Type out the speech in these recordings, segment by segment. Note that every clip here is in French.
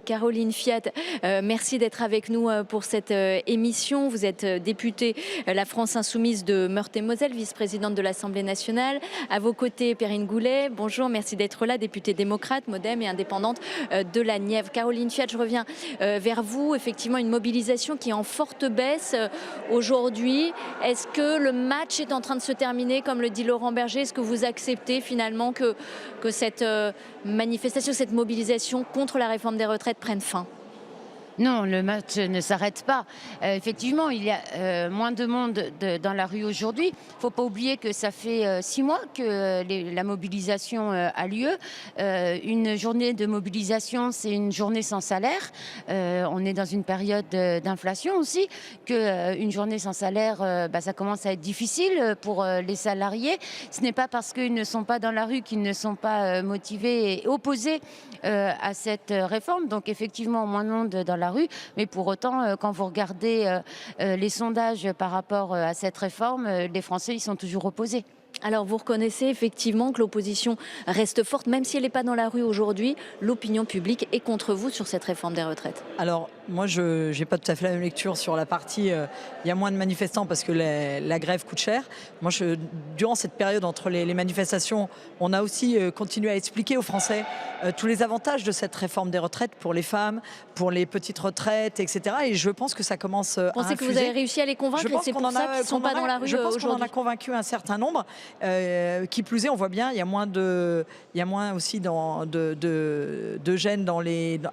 Caroline Fiat, merci d'être avec nous pour cette émission. Vous êtes députée La France Insoumise de Meurthe-et-Moselle, vice-présidente de l'Assemblée nationale. À vos côtés, Perrine Goulet. Bonjour, merci d'être là, députée démocrate, modem et indépendante de la Nièvre. Caroline Fiat, je reviens vers vous. Effectivement, une mobilisation qui est en forte baisse aujourd'hui. Est-ce que le match est en train de se terminer, comme le dit Laurent Berger? Est-ce que vous acceptez finalement que cette manifestation, cette mobilisation contre la réforme des retraites prenne fin? Non, le match ne s'arrête pas. Effectivement, il y a moins de monde dans la rue aujourd'hui. Il ne faut pas oublier que ça fait 6 mois que la mobilisation a lieu. Une journée de mobilisation, c'est une journée sans salaire. On est dans une période d'inflation aussi, qu'une journée sans salaire, ça commence à être difficile pour les salariés. Ce n'est pas parce qu'ils ne sont pas dans la rue qu'ils ne sont pas motivés et opposés à cette réforme. Donc effectivement, moins de monde dans la rue, mais pour autant, quand vous regardez les sondages par rapport à cette réforme, les Français y sont toujours opposés. Alors vous reconnaissez effectivement que l'opposition reste forte, même si elle n'est pas dans la rue aujourd'hui, l'opinion publique est contre vous sur cette réforme des retraites. Alors moi je n'ai pas tout à fait la même lecture sur la partie il y a moins de manifestants parce que la grève coûte cher. Moi durant cette période entre les manifestations, on a aussi continué à expliquer aux Français tous les avantages de cette réforme des retraites pour les femmes, pour les petites retraites, etc. Et je pense que ça commence à infuser. Vous pensez que vous avez réussi à les convaincre et c'est pour ça qu'ils ne sont pas dans la rue aujourd'hui? Je pense qu'on en a convaincu un certain nombre. Qui plus est, on voit bien, il y a moins aussi de gênes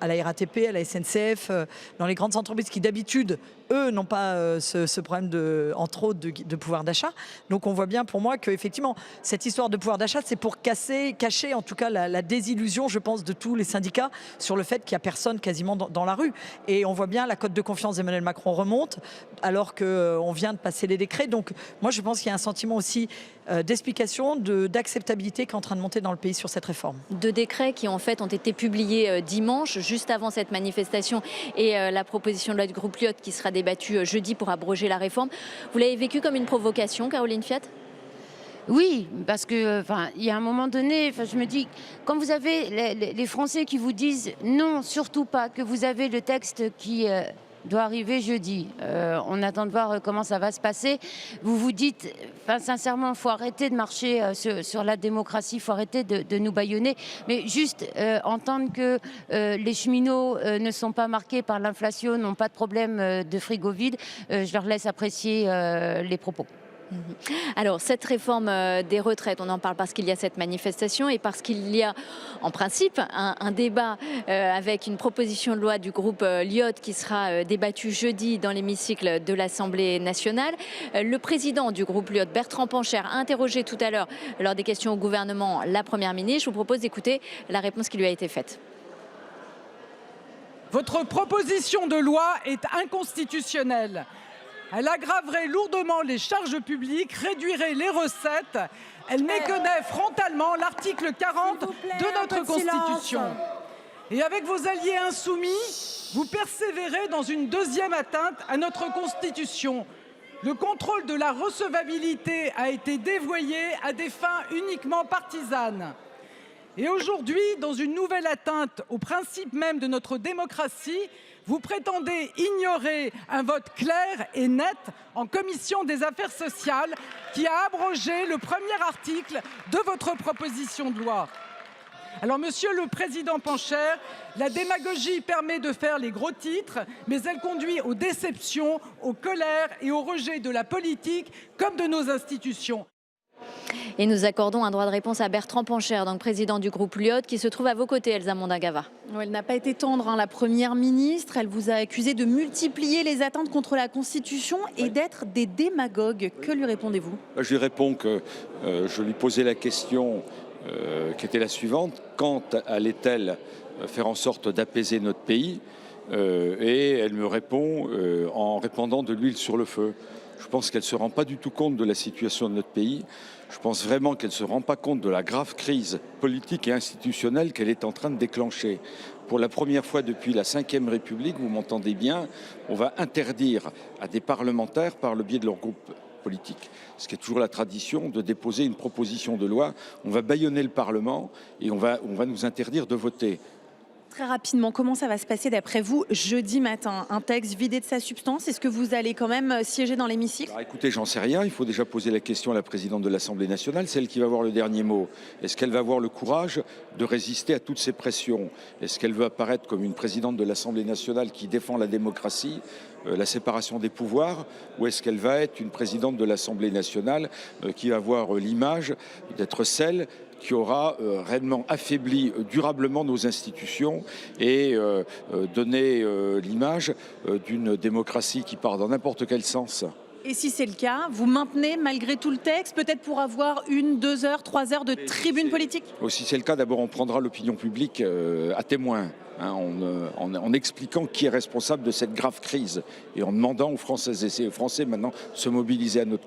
à la RATP, à la SNCF, dans les grandes entreprises qui d'habitude, eux, n'ont pas ce problème entre autres de pouvoir d'achat. Donc on voit bien pour moi qu'effectivement, cette histoire de pouvoir d'achat, c'est pour cacher en tout cas la désillusion, je pense, de tous les syndicats sur le fait qu'il n'y a personne quasiment dans la rue. Et on voit bien la cote de confiance d'Emmanuel Macron remonte alors qu'on vient de passer les décrets. Donc moi, je pense qu'il y a un sentiment aussi d'explication, d'acceptabilité qui est en train de monter dans le pays sur cette réforme. 2 décrets qui en fait ont été publiés dimanche, juste avant cette manifestation, et la proposition de loi du groupe Lyot qui sera débattue jeudi pour abroger la réforme. Vous l'avez vécu comme une provocation, Caroline Fiat? Oui, parce que, il y a un moment donné, je me dis, quand vous avez les Français qui vous disent non, surtout pas, que vous avez le texte qui doit arriver jeudi, on attend de voir comment ça va se passer. Vous vous dites, sincèrement, il faut arrêter de marcher sur la démocratie, il faut arrêter de nous bâillonner, mais juste entendre que les cheminots ne sont pas marqués par l'inflation, n'ont pas de problème de frigo vide, je leur laisse apprécier les propos. Alors, cette réforme des retraites, on en parle parce qu'il y a cette manifestation et parce qu'il y a, en principe, un débat avec une proposition de loi du groupe Lyot qui sera débattue jeudi dans l'hémicycle de l'Assemblée nationale. Le président du groupe Lyot, Bertrand Pancher, a interrogé tout à l'heure, lors des questions au gouvernement, la Première ministre. Je vous propose d'écouter la réponse qui lui a été faite. Votre proposition de loi est inconstitutionnelle. Elle aggraverait lourdement les charges publiques, réduirait les recettes. Elle méconnaît frontalement l'article 40 de notre Constitution. Et avec vos alliés insoumis, vous persévérez dans une deuxième atteinte à notre Constitution. Le contrôle de la recevabilité a été dévoyé à des fins uniquement partisanes. Et aujourd'hui, dans une nouvelle atteinte au principe même de notre démocratie, vous prétendez ignorer un vote clair et net en commission des affaires sociales qui a abrogé le premier article de votre proposition de loi. Alors, Monsieur le Président Pancher, la démagogie permet de faire les gros titres, mais elle conduit aux déceptions, aux colères et au rejet de la politique comme de nos institutions. Et nous accordons un droit de réponse à Bertrand Pancher, donc président du groupe Lyot, qui se trouve à vos côtés, Elsa Mondingava. Elle n'a pas été tendre, la Première ministre. Elle vous a accusé de multiplier les atteintes contre la Constitution et d'être des démagogues. Que lui répondez-vous? Je lui réponds que je lui posais la question qui était la suivante. Quand allait-elle faire en sorte d'apaiser notre pays? Et elle me répond en répandant de l'huile sur le feu. Je pense qu'elle ne se rend pas du tout compte de la situation de notre pays. Je pense vraiment qu'elle ne se rend pas compte de la grave crise politique et institutionnelle qu'elle est en train de déclencher. Pour la première fois depuis la Ve République, vous m'entendez bien, on va interdire à des parlementaires, par le biais de leur groupe politique, ce qui est toujours la tradition, de déposer une proposition de loi. On va bâillonner le Parlement et on va nous interdire de voter. Très rapidement, comment ça va se passer d'après vous jeudi matin? Un texte vidé de sa substance, est-ce que vous allez quand même siéger dans l'hémicycle? Alors, écoutez, j'en sais rien. Il faut déjà poser la question à la présidente de l'Assemblée nationale, celle qui va avoir le dernier mot. Est-ce qu'elle va avoir le courage de résister à toutes ces pressions? Est-ce qu'elle veut apparaître comme une présidente de l'Assemblée nationale qui défend la démocratie, la séparation des pouvoirs, ou est-ce qu'elle va être une présidente de l'Assemblée nationale qui va avoir l'image d'être celle qui aura réellement affaibli durablement nos institutions et donné l'image d'une démocratie qui part dans n'importe quel sens? Et si c'est le cas, vous maintenez malgré tout le texte, peut-être pour avoir 1, 2 heures, 3 heures de tribune politique? Si c'est le cas, d'abord on prendra l'opinion publique à témoin. En expliquant qui est responsable de cette grave crise et en demandant aux Françaises et aux Français maintenant de se mobiliser à nos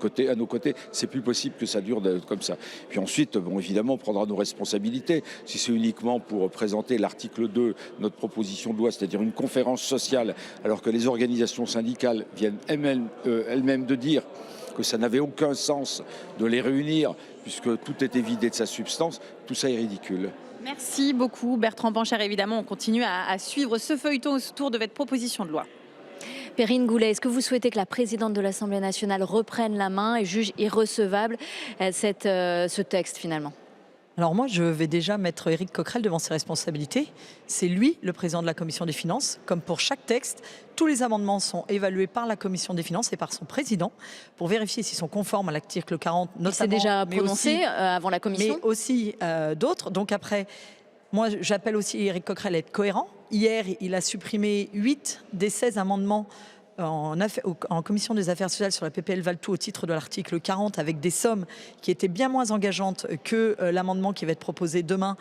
côtés. C'est plus possible que ça dure comme ça. Puis ensuite, bon, évidemment, on prendra nos responsabilités. Si c'est uniquement pour présenter l'article 2 de notre proposition de loi, c'est-à-dire une conférence sociale, alors que les organisations syndicales viennent elles-mêmes de dire que ça n'avait aucun sens de les réunir puisque tout était vidé de sa substance, tout ça est ridicule. Merci beaucoup Bertrand Pancher. Évidemment, on continue à suivre ce feuilleton autour de votre proposition de loi. Perrine Goulet, est-ce que vous souhaitez que la présidente de l'Assemblée nationale reprenne la main et juge irrecevable ce texte finalement? Alors moi, je vais déjà mettre Éric Coquerel devant ses responsabilités. C'est lui le président de la Commission des finances. Comme pour chaque texte, tous les amendements sont évalués par la Commission des finances et par son président pour vérifier s'ils sont conformes à l'article 40, notamment. C'est déjà prononcé avant la Commission. Mais aussi d'autres. Donc après, moi, j'appelle aussi Éric Coquerel à être cohérent. Hier, il a supprimé 8 des 16 amendements en commission des affaires sociales sur la PPL Valletoux au titre de l'article 40 avec des sommes qui étaient bien moins engageantes que l'amendement qui va être proposé demain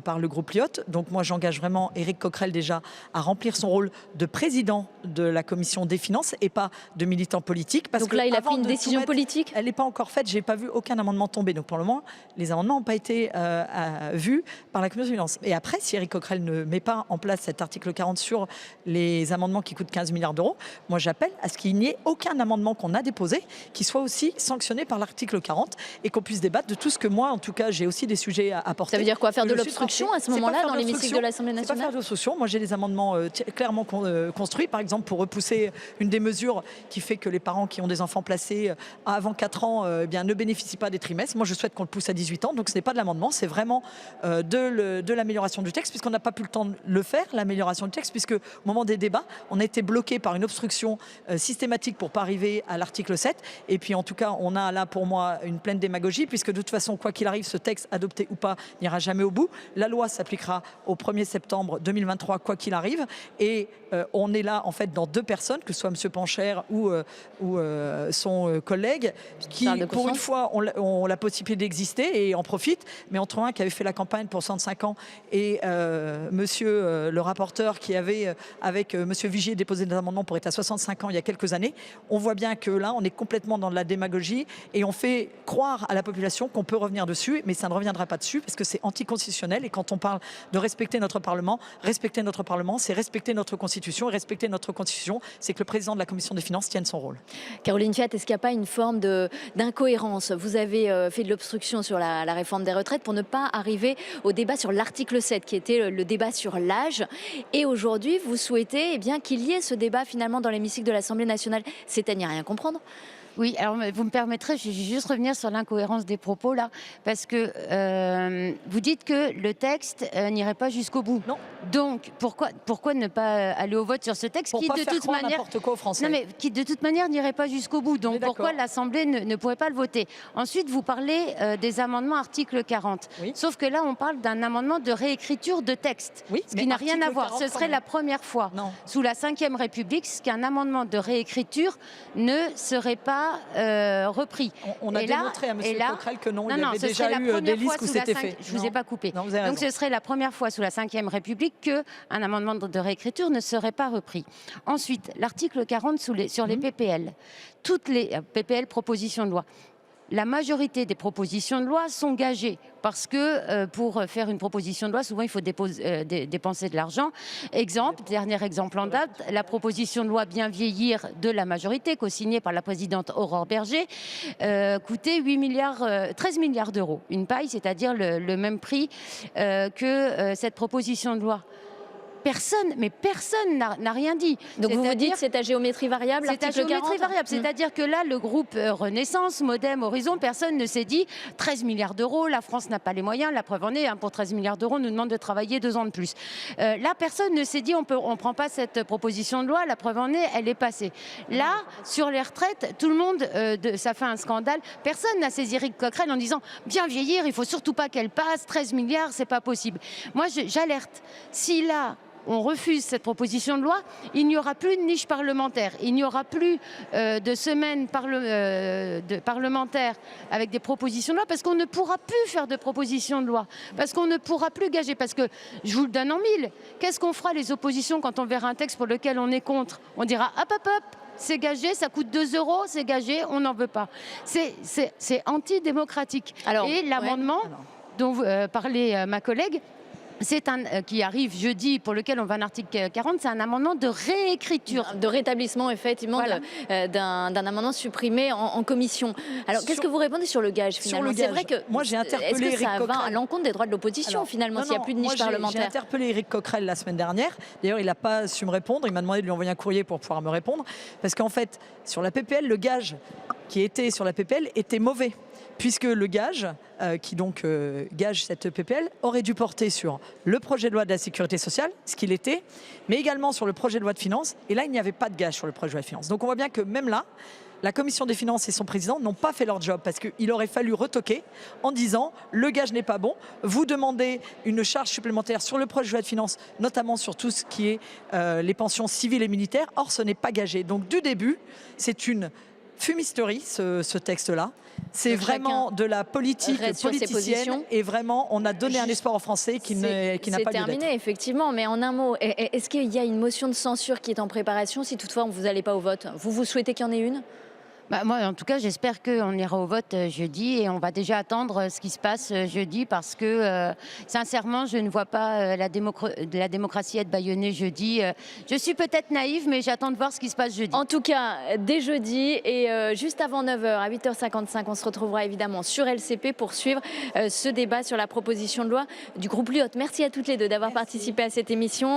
par le groupe Lyotte. Donc moi j'engage vraiment Éric Coquerel déjà à remplir son rôle de président de la commission des finances et pas de militant politique. Parce donc là il a pris une décision politique? Elle n'est pas encore faite, j'ai pas vu aucun amendement tomber. Donc pour le moment les amendements n'ont pas été vus par la commission des finances. Et après si Éric Coquerel ne met pas en place cet article 40 sur les amendements qui coûtent 15 milliards d'euros, moi j'appelle à ce qu'il n'y ait aucun amendement qu'on a déposé qui soit aussi sanctionné par l'article 40 et qu'on puisse débattre de tout ce que moi, en tout cas, j'ai aussi des sujets à apporter. Ça veut dire quoi? Faire de l'obstruction à ce moment-là dans l'hémicycle de l'Assemblée nationale? C'est pas faire de l'obstruction. Moi, j'ai des amendements clairement construits, par exemple, pour repousser une des mesures qui fait que les parents qui ont des enfants placés avant 4 ans ne bénéficient pas des trimestres. Moi, je souhaite qu'on le pousse à 18 ans. Donc, ce n'est pas de l'amendement, c'est vraiment de l'amélioration du texte, puisqu'on n'a pas pu le temps de le faire, l'amélioration du texte, puisque au moment des débats, on a été bloqué par une obstruction systématique pour pas arriver à l'article 7. Et puis en tout cas, on a là pour moi une pleine démagogie, puisque de toute façon, quoi qu'il arrive, ce texte, adopté ou pas, n'ira jamais au bout. La loi s'appliquera au 1er septembre 2023, quoi qu'il arrive. Et on est là en fait dans 2 personnes, que ce soit M. Pancher ou son collègue, qui pour une fois ont la possibilité d'exister et en profitent. Mais entre un qui avait fait la campagne pour 65 ans et monsieur le rapporteur qui avait avec monsieur Vigier déposé des amendements pour être à 65 ans il y a quelques années, on voit bien que là on est complètement dans de la démagogie et on fait croire à la population qu'on peut revenir dessus, mais ça ne reviendra pas dessus parce que c'est anticonstitutionnel. Et quand on parle de respecter notre Parlement, c'est respecter notre Constitution, et respecter notre Constitution, c'est que le président de la Commission des finances tienne son rôle. Caroline Fiat, est-ce qu'il n'y a pas une forme d'incohérence? Vous avez fait de l'obstruction sur la réforme des retraites pour ne pas arriver au débat sur l'article 7 qui était le débat sur l'âge, et aujourd'hui vous souhaitez qu'il y ait ce débat finalement dans l'hémicycle de l'Assemblée nationale. C'est à n'y rien comprendre. Oui, alors vous me permettrez, je vais juste revenir sur l'incohérence des propos là, parce que vous dites que le texte n'irait pas jusqu'au bout. Non. Donc pourquoi ne pas aller au vote sur ce texte pour qui pas de faire toute manière n'importe quoi aux Français. Non mais qui de toute manière n'irait pas jusqu'au bout. Donc pourquoi l'Assemblée ne pourrait pas le voter? Ensuite, vous parlez des amendements article 40. Oui. Sauf que là, on parle d'un amendement de réécriture de texte, oui, ce qui n'a rien à voir. Ce serait la première fois sous la Ve République qu'un amendement de réécriture ne serait pas repris. On a démontré à M. Coquerel que non, il y avait déjà eu des listes où c'était fait. Je ne vous ai pas coupé. Non, donc ce serait la première fois sous la Ve République qu'un amendement de réécriture ne serait pas repris. Ensuite, l'article 40 sur les PPL. Toutes les PPL propositions de loi. La majorité des propositions de loi sont gagées parce que pour faire une proposition de loi, souvent il faut dépenser de l'argent. Dernier exemple en date, la proposition de loi Bien vieillir de la majorité, co-signée par la présidente Aurore Bergé, coûtait 13 milliards d'euros. Une paille, c'est-à-dire le même prix que cette proposition de loi. personne n'a rien dit. Donc vous vous C'est-à-dire- dites c'est à géométrie variable, c'est à article géométrie 40? variable, c'est-à-dire que là, le groupe Renaissance, Modem, Horizon, personne ne s'est dit 13 milliards d'euros, la France n'a pas les moyens, la preuve en est, pour 13 milliards d'euros, on nous demande de travailler 2 ans de plus. Là, personne ne s'est dit on ne prend pas cette proposition de loi, la preuve en est, elle est passée. Là, sur les retraites, tout le monde, ça fait un scandale, personne n'a saisi Éric Coquerel en disant bien vieillir, il faut surtout pas qu'elle passe, 13 milliards, c'est pas possible. Moi, j'alerte, si là, on refuse cette proposition de loi, il n'y aura plus de niche parlementaire, il n'y aura plus de semaines parlementaires avec des propositions de loi, parce qu'on ne pourra plus faire de propositions de loi, parce qu'on ne pourra plus gager, parce que, je vous le donne en mille, qu'est-ce qu'on fera les oppositions quand on verra un texte pour lequel on est contre? On dira hop hop hop, c'est gagé, ça coûte 2 euros, c'est gagé, on n'en veut pas. C'est antidémocratique. Alors, et l'amendement dont parlait ma collègue, c'est qui arrive jeudi, pour lequel on va un article 40, c'est un amendement de réécriture. De rétablissement, effectivement, Voilà. d'un amendement supprimé en commission. Alors, qu'est-ce que vous répondez sur le gage, finalement? le C'est gage, vrai que... moi, j'ai interpellé Est-ce que Éric ça va Coquerel. à l'encontre des droits de l'opposition, finalement, s'il n'y a plus de niche J'ai parlementaire? interpellé Éric Coquerel la semaine dernière. D'ailleurs, il n'a pas su me répondre. Il m'a demandé de lui envoyer un courrier pour pouvoir me répondre. Parce qu'en fait, sur la PPL, le gage qui était sur la PPL était mauvais. Puisque le gage, qui donc gage cette PPL, aurait dû porter sur le projet de loi de la sécurité sociale, ce qu'il était, mais également sur le projet de loi de finances. Et là, il n'y avait pas de gage sur le projet de loi de finances. Donc on voit bien que même là, la commission des finances et son président n'ont pas fait leur job, parce qu'il aurait fallu retoquer en disant le gage n'est pas bon, vous demandez une charge supplémentaire sur le projet de loi de finances, notamment sur tout ce qui est les pensions civiles et militaires. Or, ce n'est pas gagé. Donc du début, c'est une fumisterie, ce texte-là. C'est Donc vraiment de la politique reste sur ses politicienne, positions. et vraiment, on a donné un espoir aux Français qui n'a pas lieu C'est d'être. terminé, effectivement, mais en un mot, est-ce qu'il y a une motion de censure qui est en préparation si toutefois vous n'allez pas au vote? Vous souhaitez qu'il y en ait une? Moi, en tout cas, j'espère qu'on ira au vote jeudi et on va déjà attendre ce qui se passe jeudi parce que, sincèrement, je ne vois pas la démocratie être bâillonnée jeudi. Je suis peut-être naïve, mais j'attends de voir ce qui se passe jeudi. En tout cas, dès jeudi et juste avant 9h, à 8h55, on se retrouvera évidemment sur LCP pour suivre ce débat sur la proposition de loi du groupe Lyot. Merci à toutes les deux d'avoir participé à cette émission.